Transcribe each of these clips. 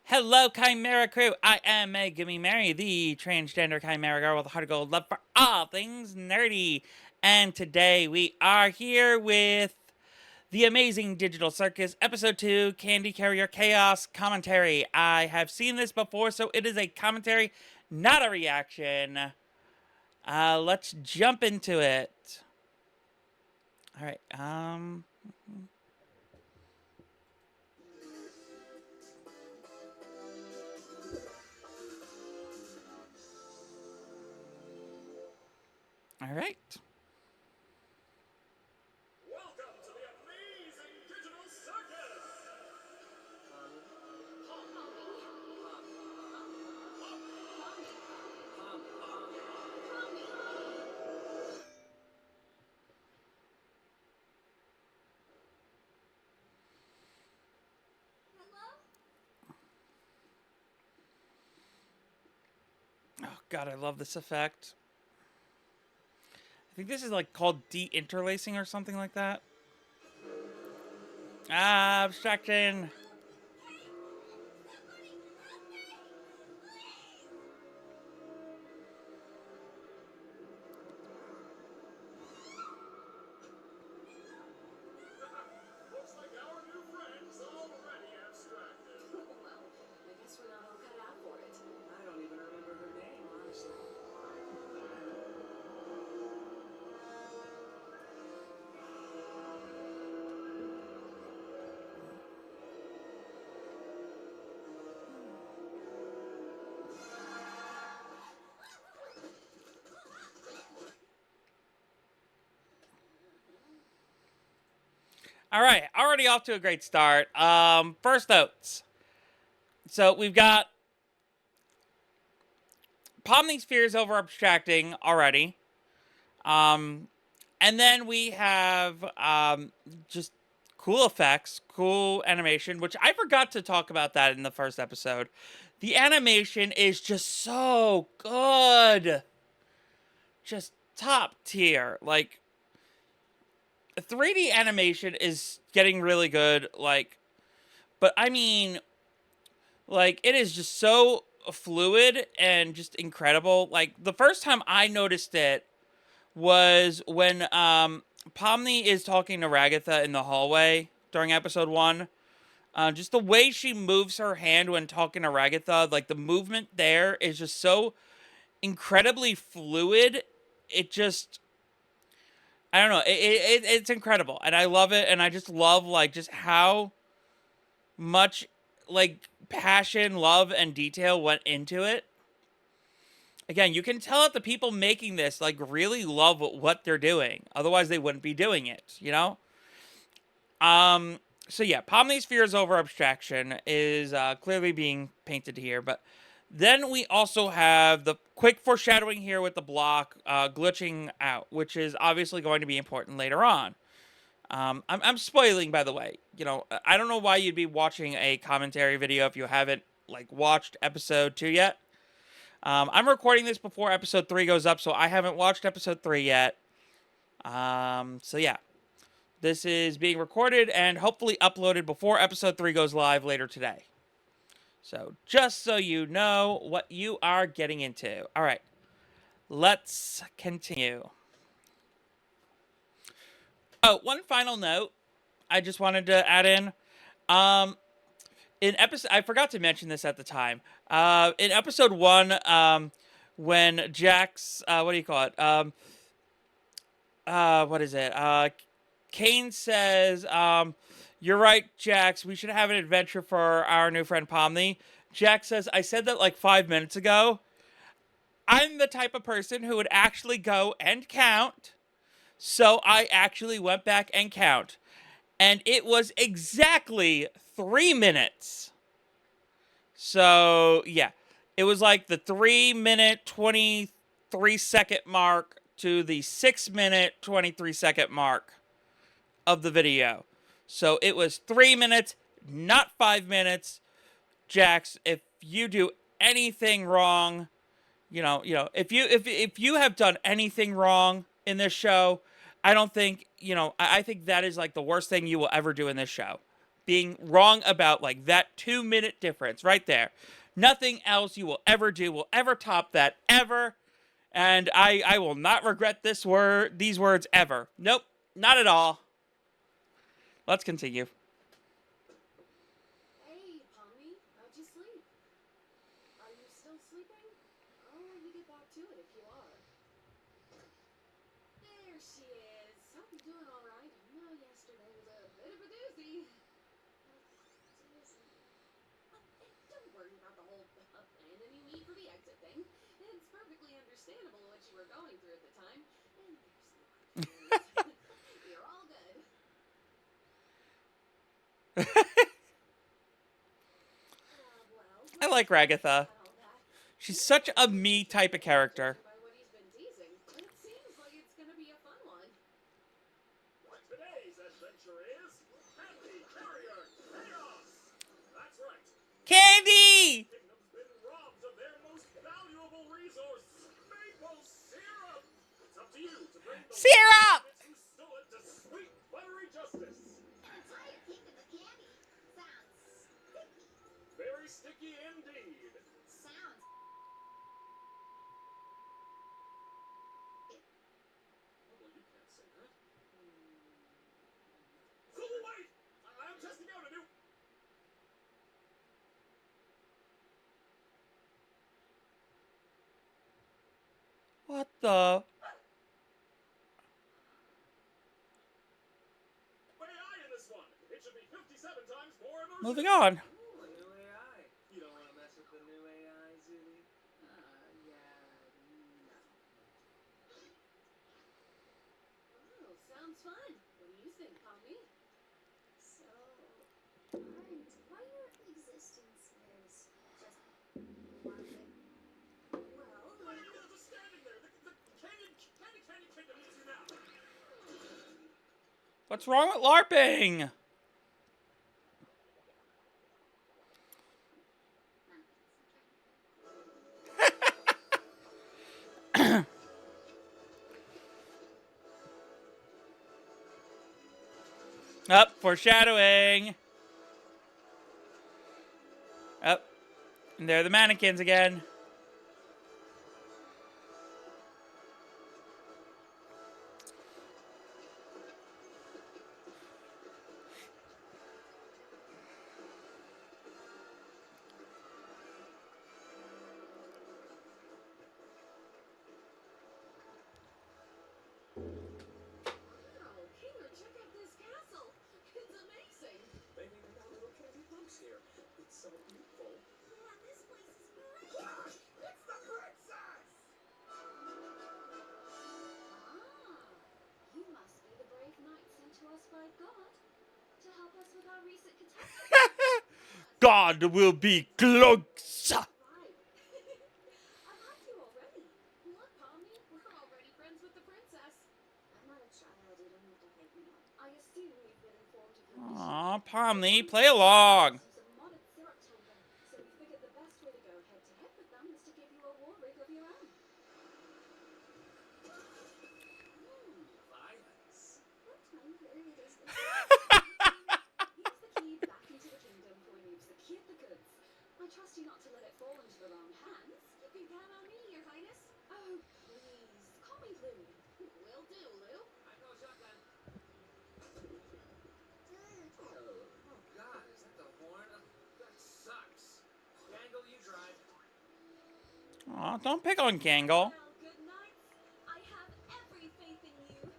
Hello, Chimera crew. I am MegumiMary, the transgender Chimera girl with a heart of gold love for all things nerdy. And today we are here with the amazing Digital Circus, Episode 2, Candy Carrier Chaos commentary. I have seen this before, so it is a commentary, not a reaction. Let's jump into it. Alright, Alright. Welcome to the amazing digital circus! Oh god, I love this effect. I think this is like called de-interlacing or something like that. Abstraction. Looks like our new friend's already abstracted. Well, I guess we're not all cut out for it. I don't even remember her name, honestly. All right, already off to a great start. First notes. So we've got Pomni's fears over abstracting already. And then we have just cool effects, cool animation, which I forgot to talk about that in the first episode. The animation is just so good. Just top tier. Like, 3D animation is getting really good, but I mean, it is just so fluid and just incredible. Like, the first time I noticed it was when Pomni is talking to Ragatha in the hallway during episode 1. Just the way she moves her hand when talking to Ragatha, like, the movement there is just so incredibly fluid. It just, I don't know. It's incredible, and I love it. And I just love just how much passion, love, and detail went into it. Again, you can tell that the people making this really love what they're doing. Otherwise, they wouldn't be doing it. You know. So yeah, Pomni's fears over abstraction is clearly being painted here, but then we also have the quick foreshadowing here with the block glitching out, which is obviously going to be important later on. I'm spoiling, by the way. You know, I don't know why you'd be watching a commentary video if you haven't watched episode 2 yet. I'm recording this before episode 3 goes up, so I haven't watched episode 3 yet. So yeah, this is being recorded and hopefully uploaded before episode 3 goes live later today. So, just so you know what you are getting into. All right, let's continue. Oh, one final note I just wanted to add in. In episode, I forgot to mention this at the time. In episode 1, when Jax, what do you call it? What is it? Kane says, "You're right, Jax. We should have an adventure for our new friend Pomni." Jax says, "I said that 5 minutes ago." I'm the type of person who would actually go and count. So I actually went back and count. And it was exactly 3 minutes. So, yeah. It was the 3-minute, 23-second mark to the 6-minute, 23-second mark of the video. So it was 3 minutes, not 5 minutes. Jax, if you do anything wrong, if you have done anything wrong in this show, I don't think, I think that is the worst thing you will ever do in this show. being wrong about like that 2 minute difference right there. Nothing else you will ever do will ever top that ever. And I will not regret these words ever. Nope, not at all. Let's continue. Hey, Pommy, how'd you sleep? Are you still sleeping? I'll let you get back to it if you are. There she is. Hope you're doing all right. I know yesterday was a bit of a doozy. Don't worry about the whole abandoning me for the exit thing. It's perfectly understandable what you were going through at the time. And there's no hard feelings. You're all good. I like Ragatha. She's such a me type of character. By what he's been teasing, it seems like it's gonna be a fun one. Today's adventure is Candy Carrier Chaos. That's right. Candy! Kingdom's been robbed of their most valuable resource, maple syrup. It's up to you to bring the Syrup! who stole it to sweet, buttery justice. Entire kingdom of candy sounds sticky. Very sticky indeed. Sounds. Well, you can't say that. So wait! I'm testing out a new... What the? AI in this one. It should be 57 times more immersive. Moving on. Ooh, a new AI. You don't want to mess with the new AI, Zooey? Yeah, no. Oh, sounds fun. What do you think, Pommy? So, why your existence is just LARPing? Well, Why are you all just standing there? The Candy Kingdom needs you now. What's wrong with LARPing? Up, foreshadowing. Up. And there are the mannequins again. wow, Kinger, check out this castle. It's amazing. They even got little candy bumps here. It's so beautiful. Yeah, this place is great. It's the princess! You must be the brave knight sent to us by God to help us with our recent catastrophe. God will be close. Right. I've had you already. Look, Pommy, we're already friends with the princess. I'm not a child. You don't have to hype me up. I assume you've been informed of your mission. Aw, Pomni, play along. Some modded syrup temper, so we figured the best way to go head to head with them is to give you a war rig of your own. Violence. What time period is this? Use the key back into the kingdom for when you've secured the goods. I trust you not to let it fall into the wrong hands. You can count on me, Your Highness. Oh, please. Call me Lou. Will do, Lou. I call shotgun. Mm. Oh, God, is that the horn? That sucks. Gangle, you drive. Aw, don't pick on Gangle. Well, good night. I have every faith in you.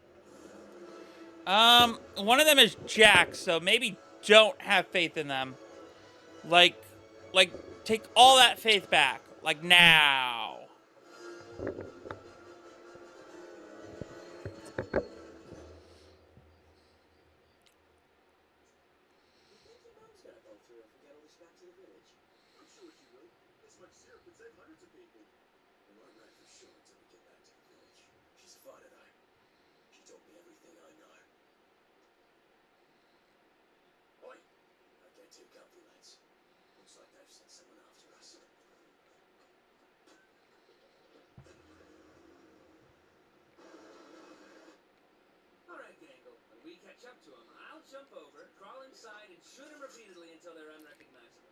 One of them is Jack, so maybe don't have faith in them. Like, take all that faith back. Like, now. You think your mom's gonna go through if we get all this back to the village? I'm sure she will. This much syrup could save hundreds of people. Well, I'm not for sure until we get back to the village. She's fine tonight. She told me everything I know. Oi! I can't take compliments. Looks like I've sent someone after us. All right, Gangle. When we catch up to him, I'll jump over, crawl inside, and Shoot them repeatedly until they're unrecognizable.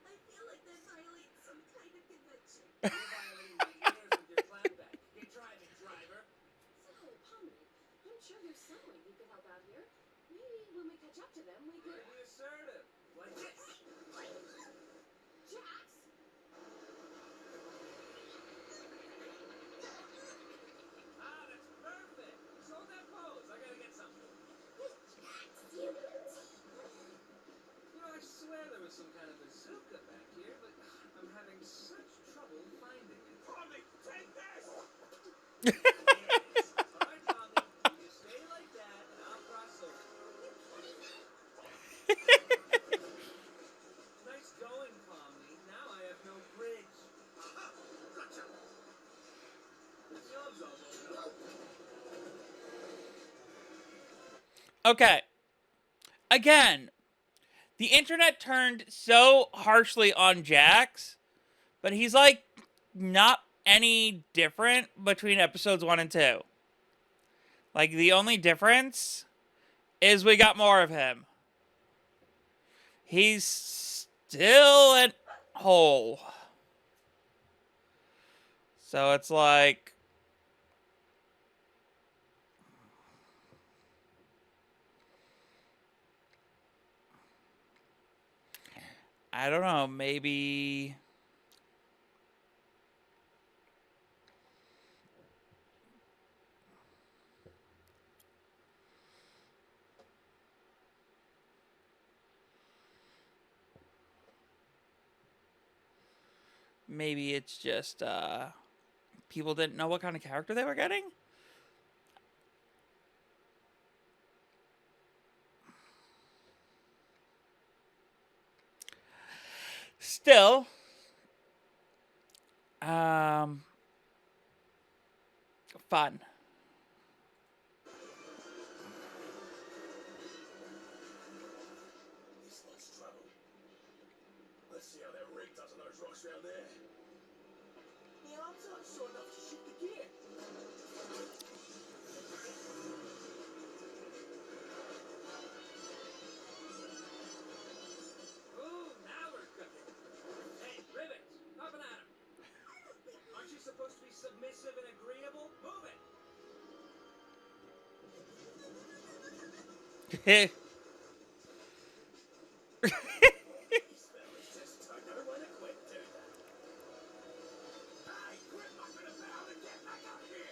I feel like that violates some kind of convention. You're violating my ears with your clapback. Get driving, driver. So, Pomni, I'm sure there's some way you could help out here. Maybe when we catch up to them, we could... Be assertive. Like this. Jax? Ah, that's perfect. Show that pose. I gotta get something. You. You know, I swear there was some kind of bazooka back here, but I'm having such trouble finding it. Tommy, take this! Yes. All right, Tommy. You just stay like that, and I'll cross over. Nice going, Pomni. Now I have no bridge. Gotcha! Job's almost up. Okay. Again, the internet turned so harshly on Jax, but he's like not any different between episodes 1 and 2. Like, the only difference is we got more of him. He's still an hole. So it's like, I don't know, maybe it's just people didn't know what kind of character they were getting. Still, fun. This looks trouble. Let's see how that rig does on those rocks down there. The arms aren't short enough to shoot the gear. Ooh, now we're cooking. Hey, Rivet, up and at 'em. Aren't you supposed to be submissive and agreeable? Move it. These fellas just don't know when to quit, do they? Hey, quit mucking about and get back up here!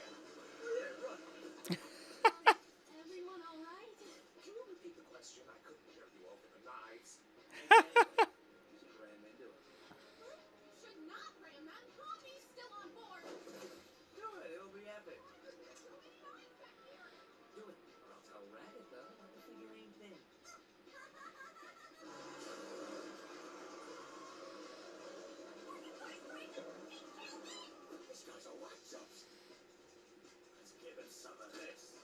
Yeah, right. Everyone all right? Can you repeat the question? I couldn't hear you over the knives. Just ran into him. Should not ram that. Pomni's still on board. Do it. It'll be epic. There's so many knives back here. Do it. Or I'll tell Rabbit, though, about the figurine thing. This guy's a whack jobs. Let's give him some of this.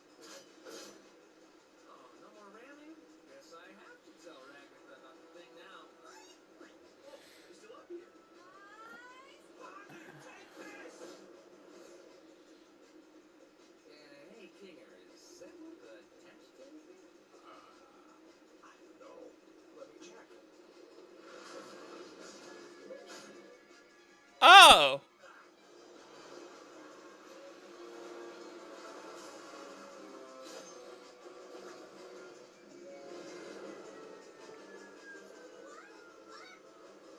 Oh, no more ramming? Guess I have to tell Rabbit about the thing now. Oh, he's still up here. Tommy, take this! Hey, Kinger, is that what the test thing? I don't know. Let me check. Oh!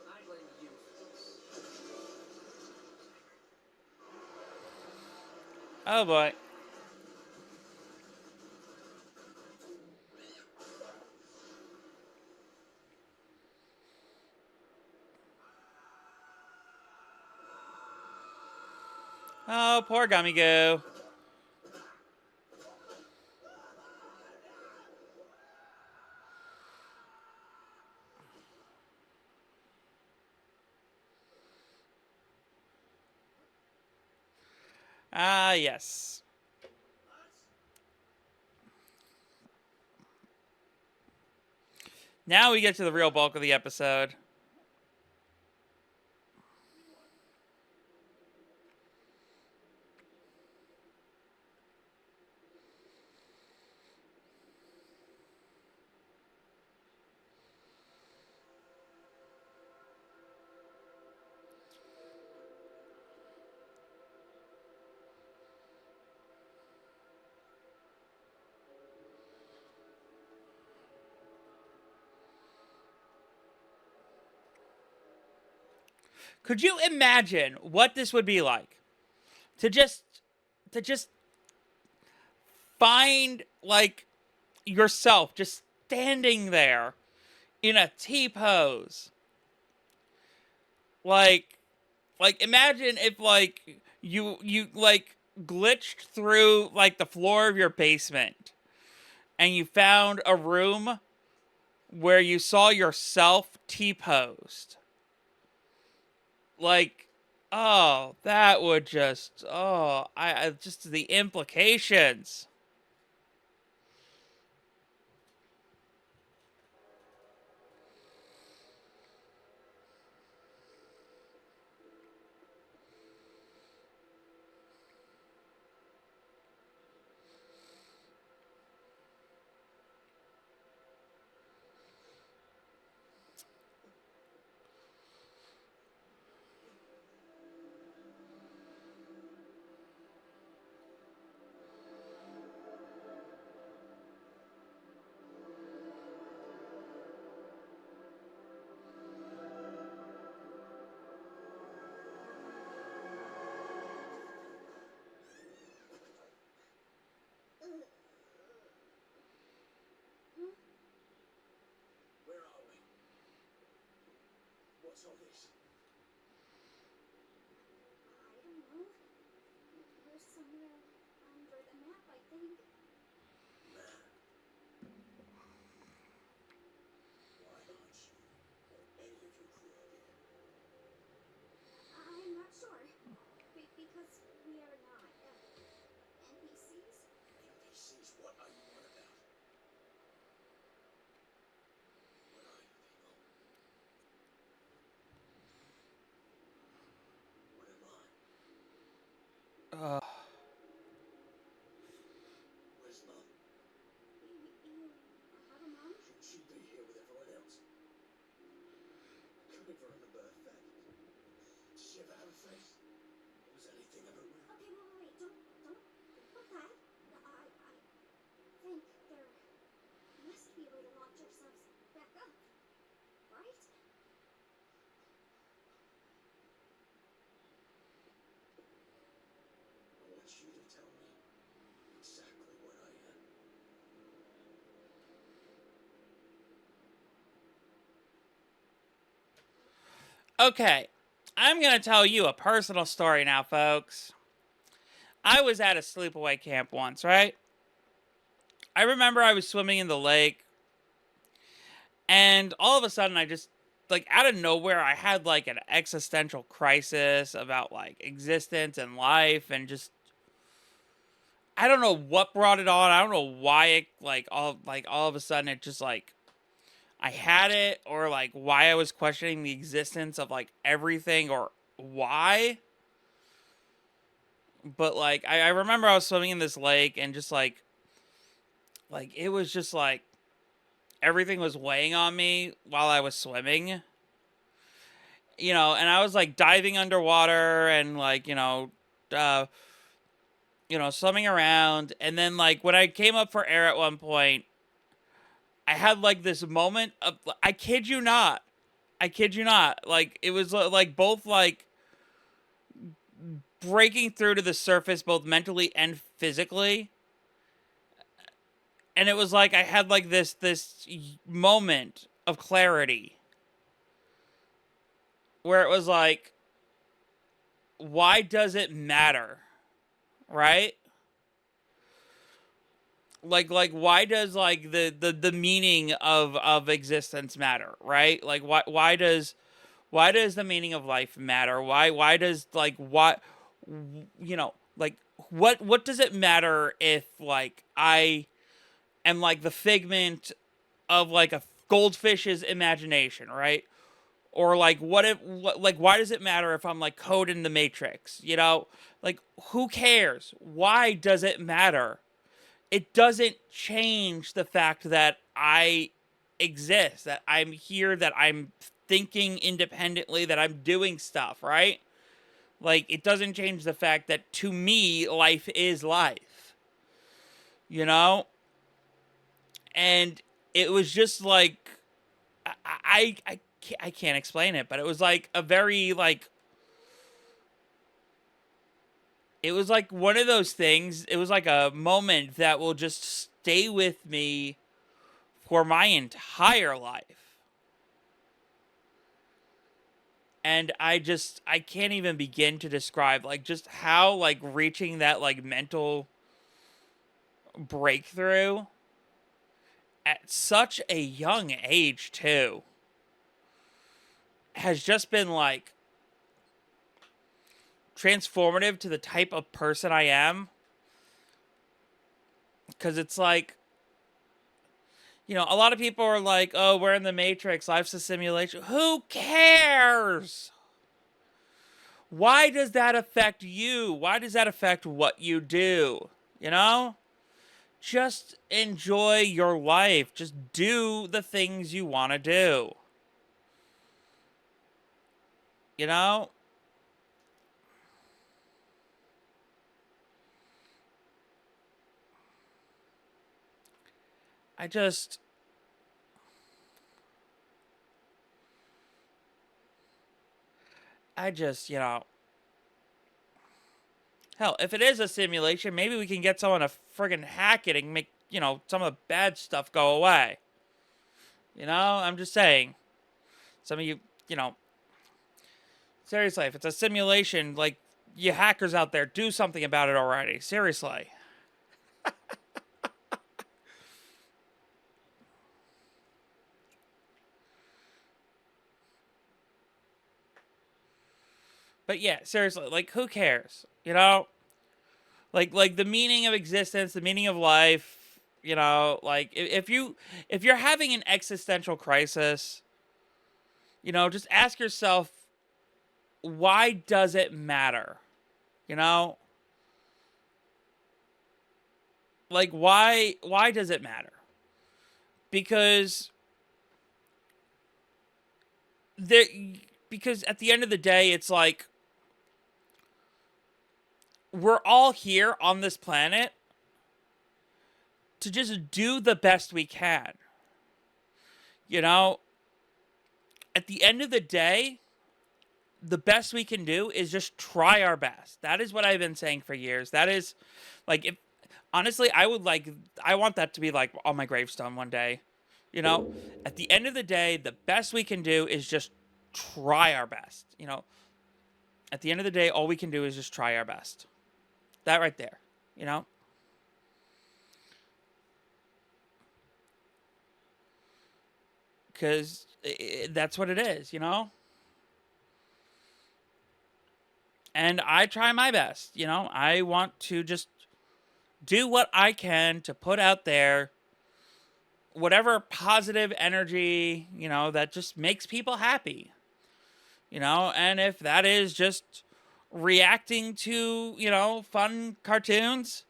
I blame you for this. Oh boy. Oh, poor Gummy Goo. Ah, yes. Now we get to the real bulk of the episode. Could you imagine what this would be like to just find like yourself just standing there in a T pose? Like imagine if like you like glitched through like the floor of your basement and you found a room where you saw yourself T-posed. Like, oh, that would just, oh, I just the implications. Where are we? What's all this? I don't know. We're somewhere under the map, I think. Man. Why aren't you or any of your crew up here? I'm not sure. Because we are not NPCs. NPCs, what are you on about? What are you people? What am I? Uh, Where's Mum? You have a mom? Shouldn't she be here with everyone else? I can't even remember her face. Did she ever have a face? Was anything ever real? Okay, wait. Don't put that. I think there must be a way to launch ourselves back up, right? I want you to tell me exactly what I am. okay, I'm gonna tell you a personal story now, folks. I was at a sleepaway camp once, right? I remember I was swimming in the lake, and all of a sudden, I just like out of nowhere, I had like an existential crisis about like existence and life, and just I don't know what brought it on. I don't know why it all of a sudden it just like I had it, or like why I was questioning the existence of like everything, or why. But like I remember I was swimming in this lake, and just like it was just like everything was weighing on me while I was swimming. And I was like diving underwater, and like, uh swimming around, and then like when I came up for air at one point, I had like this moment of, I kid you not. I kid you not. Like it was like both like breaking through to the surface both mentally and physically. And it was like I had like this moment of clarity where it was like, why does it matter? Right? Like why does like the meaning of existence matter, right? Like why does the meaning of life matter? Why does like what like what does it matter if like I am like the figment of like a goldfish's imagination, right? Or like like why does it matter if I'm like code in the matrix, like who cares? Why does it matter? It doesn't change the fact that I exist, that I'm here, that I'm thinking independently, that I'm doing stuff, right? Like, it doesn't change the fact that to me, life is life, you know? And it was just like, I I can't explain it, but it was like a very like it was like one of those things. It was like a moment that will just stay with me for my entire life. And I can't even begin to describe like just how like reaching that like mental breakthrough at such a young age too has just been like transformative to the type of person I am. Because it's like, you know, a lot of people are like, oh, we're in the Matrix, life's a simulation. Who cares? Why does that affect you? Why does that affect what you do? You know? Just enjoy your life. Just do the things you want to do. You know? I just. You know. Hell, if it is a simulation, maybe we can get someone to friggin' hack it and make, you know, some of the bad stuff go away. You know? I'm just saying. Some of you, you know. Seriously, if it's a simulation, like, you hackers out there, do something about it already. Seriously. But yeah, seriously, like, who cares? You know? Like the meaning of existence, the meaning of life, you know, like if you're having an existential crisis, you know, just ask yourself, why does it matter? You know? Like why does it matter? Because there because at the end of the day it's like we're all here on this planet to just do the best we can. You know, at the end of the day, the best we can do is just try our best. That is what I've been saying for years. That is like if honestly, I want that to be like on my gravestone one day. You know, at the end of the day, the best we can do is just try our best. You know, at the end of the day, all we can do is just try our best. That right there, you know? Because that's what it is, you know? And I try my best, you know? I want to just do what I can to put out there whatever positive energy, you know, that just makes people happy, you know? And if that is just reacting to, you know, fun cartoons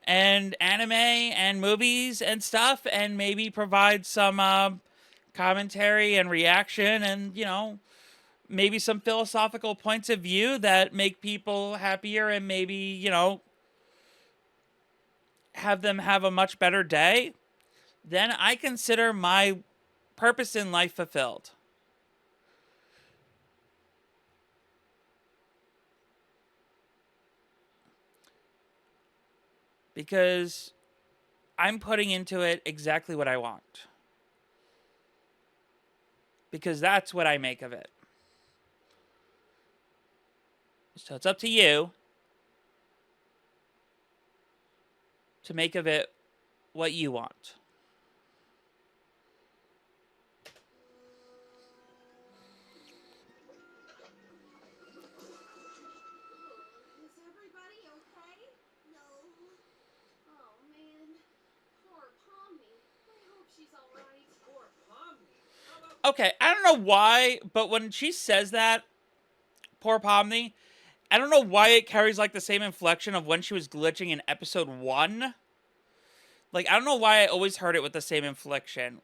and anime and movies and stuff, and maybe provide some commentary and reaction and, you know, maybe some philosophical points of view that make people happier and maybe, you know, have them have a much better day, then I consider my purpose in life fulfilled. Because I'm putting into it exactly what I want. Because that's what I make of it. So it's up to you to make of it what you want. Is everybody okay? No. Oh man, poor Pomni. I hope she's alright. Poor Pomni. How about Okay, I don't know why, but when she says that, poor Pomni, I don't know why it carries like the same inflection of when she was glitching in episode 1. Like, I don't know why I always heard it with the same inflection.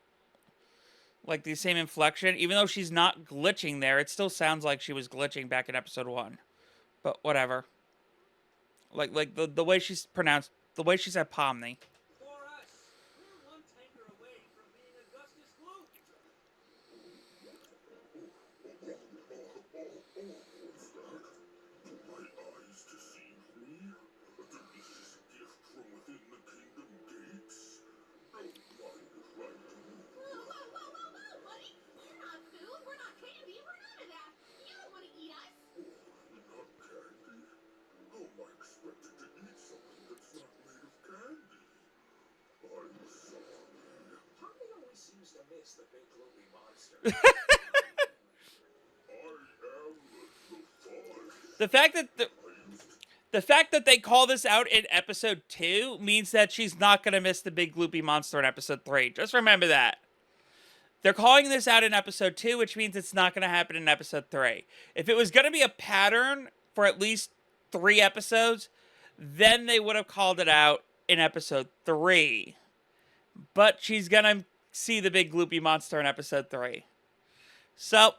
Like, the same inflection. Even though she's not glitching there, it still sounds like she was glitching back in episode 1. But whatever. Like the way she's pronounced, the way she said Pomni. poor us? We're one tanker away from being Augustus Gloop. The fact that the fact that they call this out in episode 2 means that she's not going to miss the big gloopy monster in episode 3. Just remember that. They're calling this out in episode 2, which means it's not going to happen in episode 3. If it was going to be a pattern for at least 3 episodes, then they would have called it out in episode 3. But she's going to see the big gloopy monster in episode 3. So,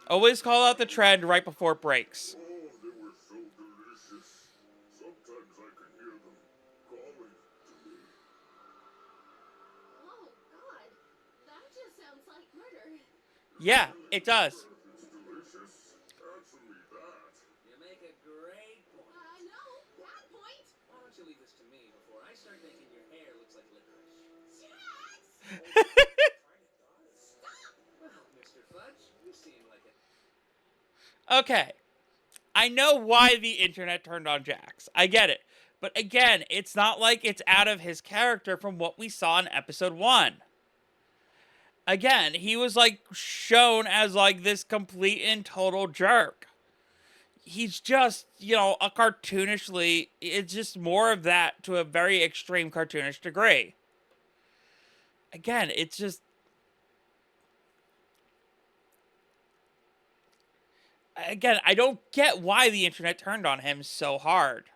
always call out the trend right before it breaks. Oh, they were so delicious. Sometimes I can hear them calling to me. Oh, God. That just sounds like murder. Yeah, it does. It's delicious. Answer me that. You make a great point. No. Bad point. Why don't you leave this to me before I start making your hair looks like licorice? Jax! Well, Mr. Fudge, you seem like it. Okay. I know why the internet turned on Jax. I get it. But again, it's not like it's out of his character from what we saw in episode 1. Again, he was like shown as like this complete and total jerk. He's just, a cartoonishly, it's just more of that to a very extreme cartoonish degree. Again, it's just, again, I don't get why the internet turned on him so hard.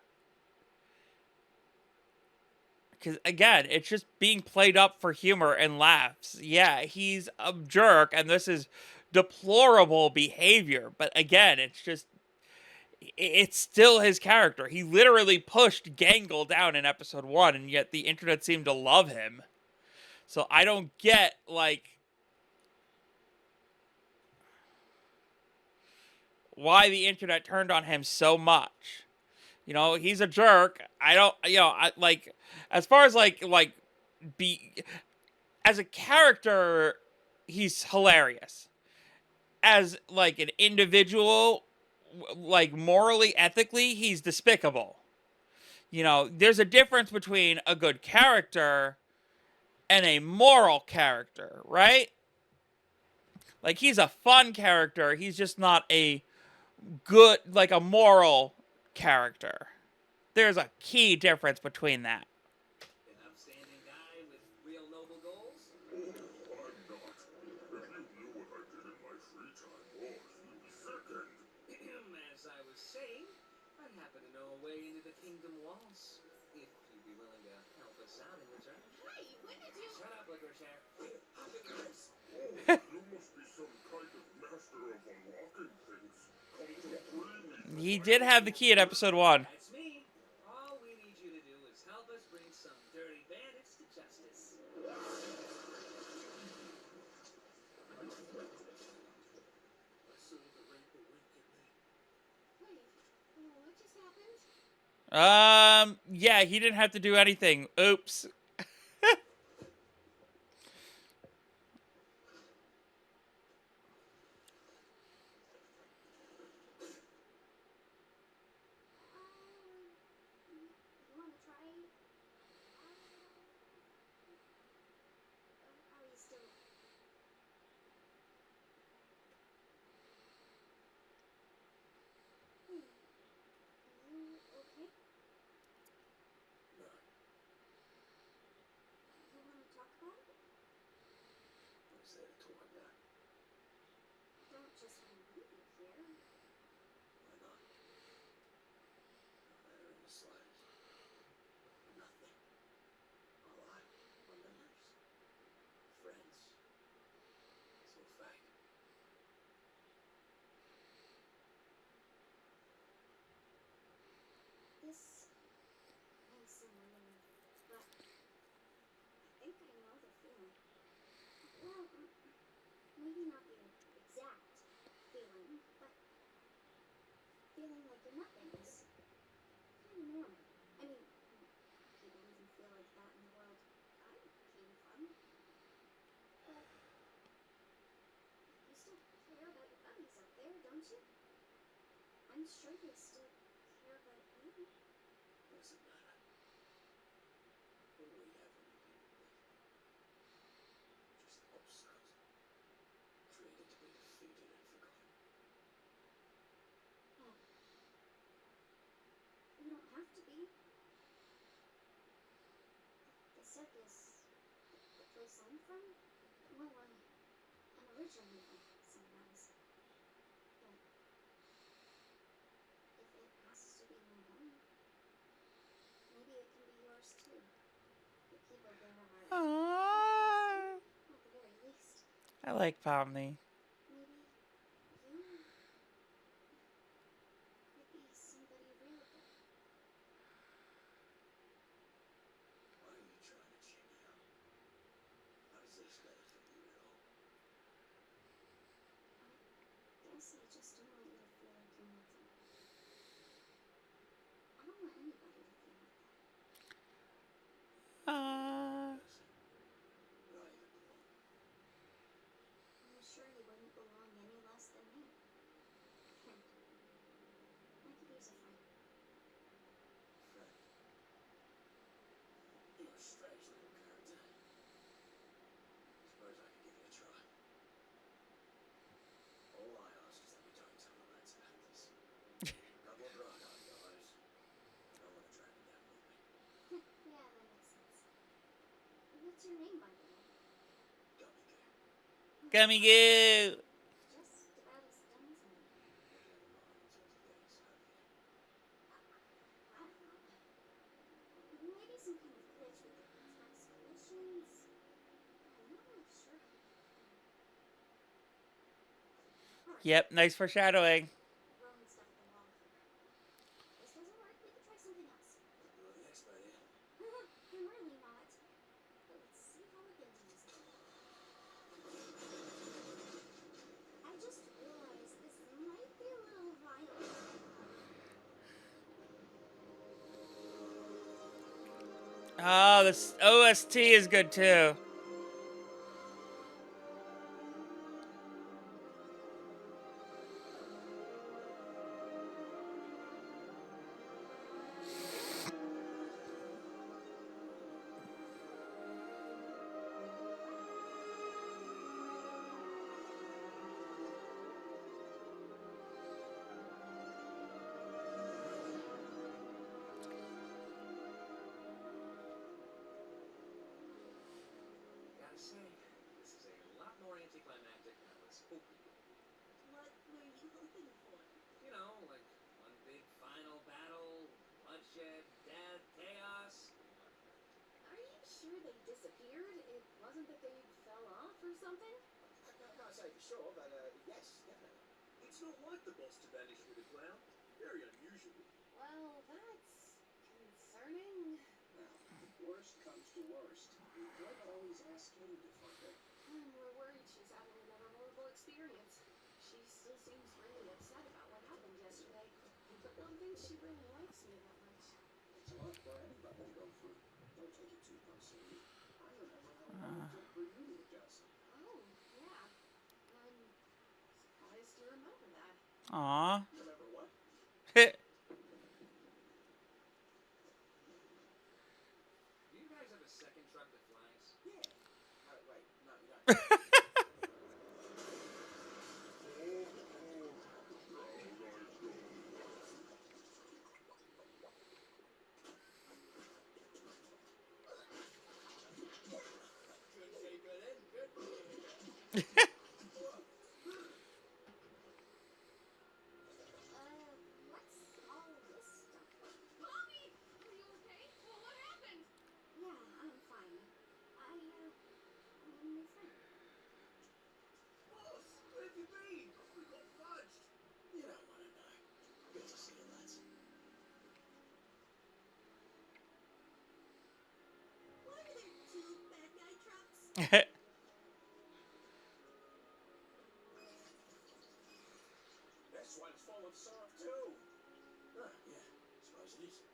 Because, again, it's just being played up for humor and laughs. Yeah, he's a jerk, and this is deplorable behavior. But, again, it's still his character. He literally pushed Gangle down in episode 1, and yet the internet seemed to love him. So I don't get, why the internet turned on him so much. He's a jerk. I don't, as far as, as a character, he's hilarious. As, an individual, morally, ethically, he's despicable. There's a difference between a good character and a moral character, right? He's a fun character. He's just not a good, a moral character. There's a key difference between that. An upstanding guy with real noble goals? Oh, I'm not. If you knew what I did in my free time, you'd be sickened. As I was saying, I happen to know a way into the kingdom walls. If you'd be willing to help us out in return. Hey, when did you... Shut up, Licorice Hair. Oh, you must be some kind of master of unlocking things. Come to free me. He did have the key in episode 1. That's me. All we need you to do is help us bring some dirty bandits to justice. I saw the rainbow wink at me. Wait, what just happened? Yeah, he didn't have to do anything. Oops. You want to try? Are you still... Are you okay? You want to talk about it? What is there to talk about? Don't just leave it here. Why not? No matter in the slightest. Nothing. Alive. My memories. Friends. It's all fake. This may seem weird, but I think I know the feeling. Well, maybe not the exact feeling, but feeling like you're nothing is kind of normal. I mean, people even feel like that in the world I came from. But you still care about your buddies out there, don't you? I'm sure they still care about you. doesn't matter. All we have when we people just obstacles, created to be defeated and forgotten. Well, we don't have to be. The circus, the place I'm from, well, I'm originally from Sunrise. But if it has to be my home, maybe it can be yours too. The people there are Aww. nice, at the very least. I like Pomni. Maybe you could be somebody real there. Why are you trying to cheer me up? How does this benefit you at all? I guess I just don't want you to feel like you're nothing. I don't want anybody to feel like that. Aww. Listen, would I even belong? I'm sure you wouldn't belong any less than me. And I could use a friend. Friend. You're a strange little character. Suppose I could give it a try. All I ask is that we don't tell the lads about this. A couple of bright-eyed guys. I don't want to drag them down with me. Yeah, that makes sense. What's your name, by the way? Gummy goo. Gummy Goo. Just about as dumb as me. What do you have in mind in terms of getting us out of here? I don't know. Maybe some kind of glitch with the tracks collisions. I'm not really sure how to get there. Alright, Yep, nice foreshadowing. throwing stuff at the wall here. This doesn't work, we could try something else. You're the expert here. I'm really not. But let's see how it goes. I just realized this might be a little violent. Oh, this OST is good too. Gotta say, this is a lot more anticlimactic than I was hoping it would be. What were you hoping for? You know, like one big final battle, bloodshed, death, chaos, and whatnot. Are you sure they disappeared? It wasn't that they fell off or something? Can't say for sure, but yes, definitely. It's not like the boss to vanish with a cloud. Very unusual. Well, that's concerning. Now, if worst comes to worst, we could always ask Katie to find her. We're worried she's having another horrible experience. She still seems really upset about what happened yesterday. But don't think she really likes me that much. It's a lot for anybody to go through. Don't take it too personally. I remember how hard for you it does. Oh, yeah. I'm surprised you remember that. Aw. Remember what? Do you guys have a second truck that flies? Yeah. Wait, no, we don't. Good shape it in. Good. What's all this stuff? Mommy! Are you okay? Well, what happened? Yeah, I'm fine. I need a new friend. Boss, where have you been? We got fudged. You don't want to know. Good to see you, lads. Why are there two bad guy trucks? This one's full of syrup too. Ah, yeah, suppose it is.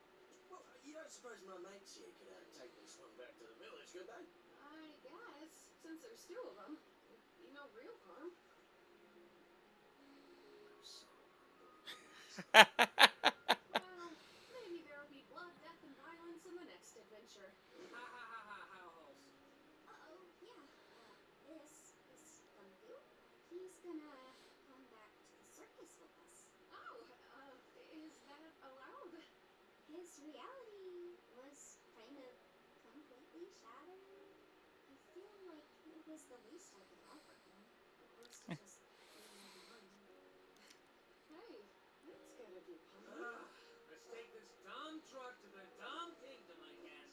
Well, you don't suppose my mates here could take this one back to the village, could they? I guess, since there's two of them, it'd be no real harm. I'm so humble. Well, maybe there'll be blood, death, dishwasher. Ha ha ha ha, howls. Uh-oh, yeah. This is Gumgoo. He's gonna come back to the circus with us. Oh, is that allowed? His reality was kind of completely shattered. I feel like it was the least I could offer him. Was to just leave him behind. Hey, that's good of you, Pomni. Let's take this dumb truck to the dumb kingdom, I guess.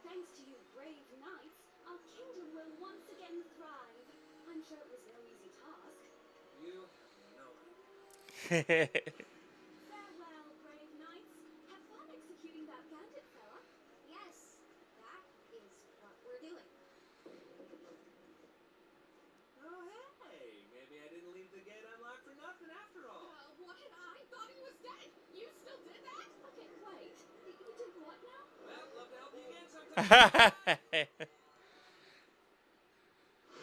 Thanks to you brave knights, our kingdom will once again thrive. I'm sure it was no easy task. You have no idea. Farewell, brave knights. Have fun executing that bandit fella. Yes, that is what we're doing. Oh, hey, maybe I didn't leave the gate unlocked for nothing after all. What? I thought he was dead. You still did that? Okay, wait. You did what now? Well, love to help you again sometime.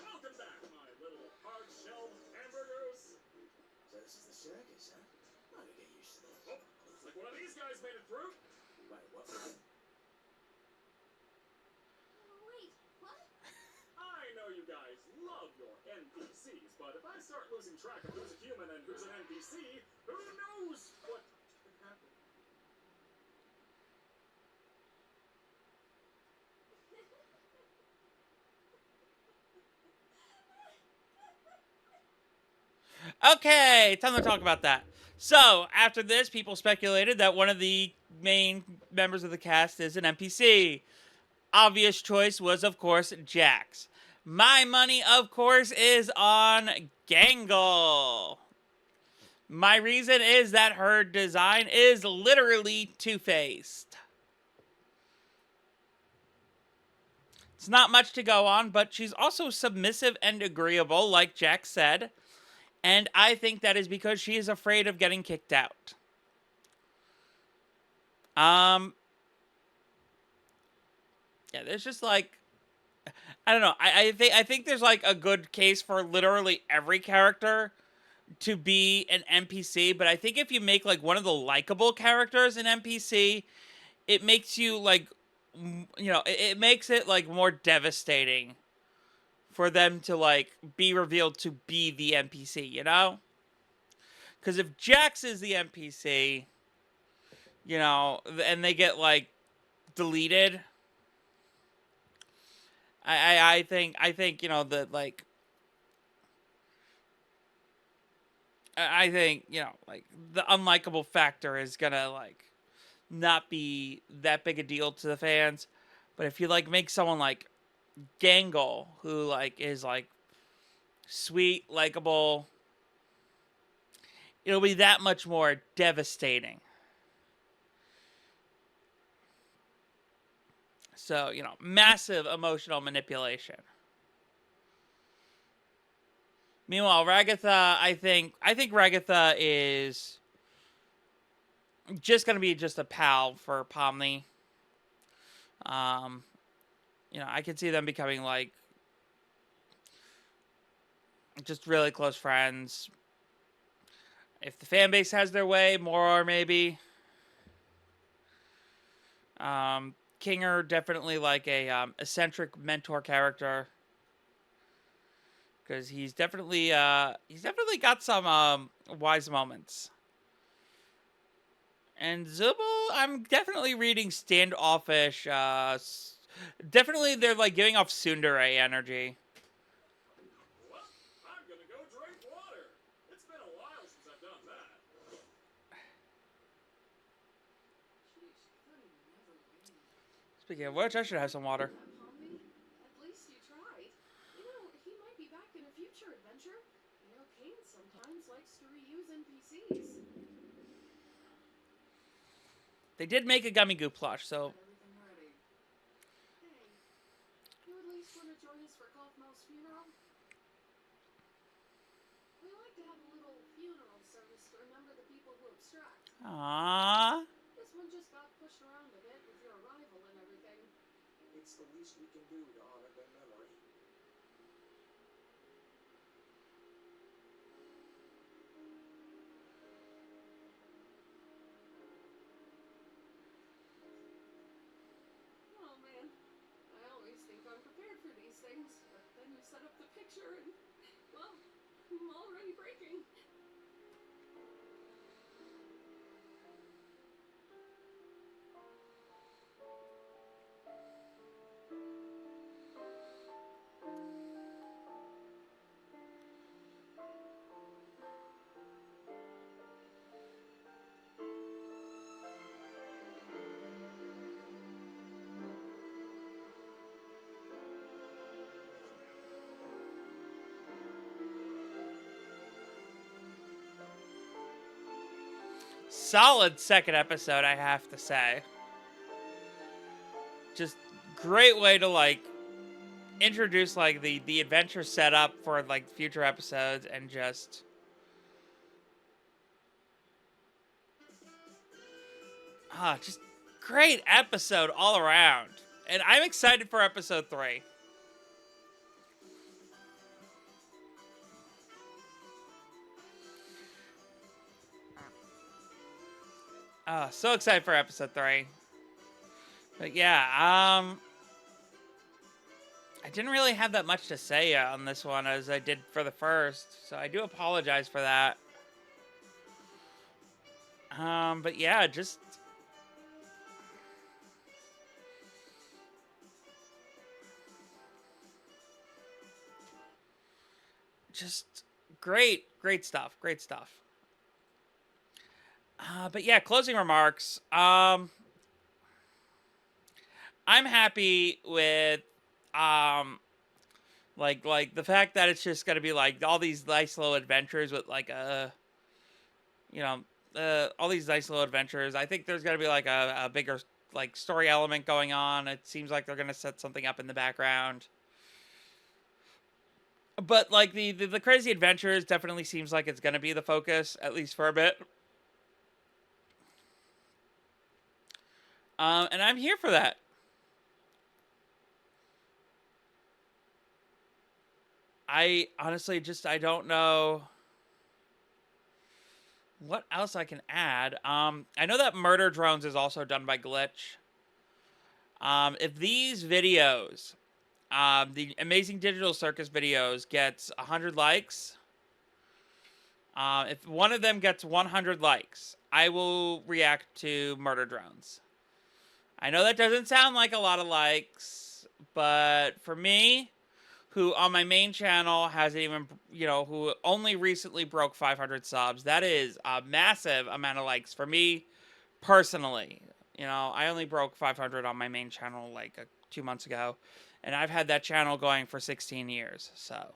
Welcome back, my little hard-shelled hamburgers. So this is the circus, huh? I gotta get used to this. Oh, looks like one of these guys made it through. Wait, what? Wait, what? I know you guys love your NPCs, but if I start losing track of who's a human and who's an NPC, who knows what could happen? Okay, time to talk about that. So, after this, people speculated that one of the main members of the cast is an NPC. Obvious choice was, of course, Jax. My money, of course, is on Gangle. My reason is that her design is literally two-faced. It's not much to go on, but she's also submissive and agreeable, like Jax said. And I think that is because she is afraid of getting kicked out. Yeah, there's just like, I don't know. I think there's like a good case for literally every character to be an NPC, but I think if you make like one of the likable characters an NPC, it makes you like, it makes it like more devastating for them to like be revealed to be the NPC, you know? Because if Jax is the NPC, and they get like deleted, I think that like I think like the unlikable factor is gonna like not be that big a deal to the fans, but if you like make someone like Gangle, who like is like sweet, likable, it'll be that much more devastating. So, massive emotional manipulation. Meanwhile, Ragatha, I think Ragatha is just gonna be just a pal for Pomni. I could see them becoming like just really close friends. If the fan base has their way, more maybe. Kinger definitely like a eccentric mentor character because he's definitely got some wise moments. And Zubul, I'm definitely reading standoffish. Definitely, they're like giving off tsundere energy. Well, I'm gonna go drink water. It's been a while since I've done that. Jeez, I thought he'd never win. Speaking of which, I should have some water. Pomni, at least you tried. He might be back in a future adventure. Kane sometimes likes to reuse NPCs. They did make a gummy goo plush, so Everything ready. Hey, you at least want to join us for Kaufmo's funeral? We like to have a little funeral service to remember the people who have struck. aww. This one just got pushed around a bit with your arrival and everything. It's the least we can do to honor their memory. things, but then you set up the picture and, well, I'm already breaking. Solid second episode, I have to say. Just great way to like introduce like the adventure setup for like future episodes, and just just great episode all around. And I'm excited for episode 3. So excited for episode 3. But yeah, I didn't really have that much to say on this one as I did for the first, so I do apologize for that. But yeah, just great stuff, great stuff. But yeah, closing remarks. I'm happy with like the fact that it's just gonna be like all these nice little adventures with like all these nice little adventures. I think there's gonna be like a bigger like story element going on. It seems like they're gonna set something up in the background. But like the crazy adventures definitely seems like it's gonna be the focus, at least for a bit. And I'm here for that. I honestly I don't know what else I can add. I know that Murder Drones is also done by Glitch. If these videos, the Amazing Digital Circus videos, gets 100 likes, if one of them gets 100 likes, I will react to Murder Drones. I know that doesn't sound like a lot of likes, but for me, who on my main channel hasn't even, who only recently broke 500 subs, that is a massive amount of likes for me personally. I only broke 500 on my main channel like 2 months ago, and I've had that channel going for 16 years. So,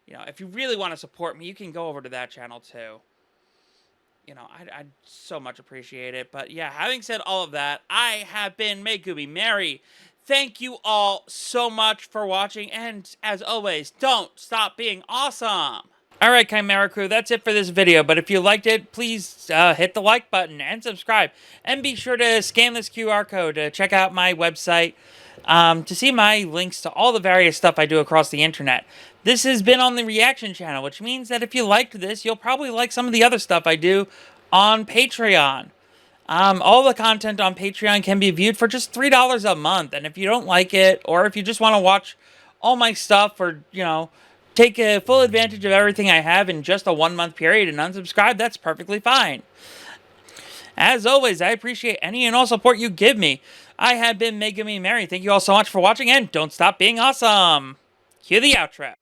if you really want to support me, you can go over to that channel too. I'd so much appreciate it. But yeah, having said all of that, I have been MegumiMary. Thank you all so much for watching, and as always, don't stop being awesome! Alright, Chimera crew, that's it for this video, but if you liked it, please hit the like button and subscribe, and be sure to scan this QR code to check out my website to see my links to all the various stuff I do across the internet. This has been on the reaction channel, which means that if you liked this, you'll probably like some of the other stuff I do on Patreon. All the content on Patreon can be viewed for just $3 a month. And if you don't like it, or if you just want to watch all my stuff, or, take a full advantage of everything I have in just a 1-month period and unsubscribe, that's perfectly fine. As always, I appreciate any and all support you give me. I have been MegumiMary. Thank you all so much for watching, and don't stop being awesome. Cue the outro.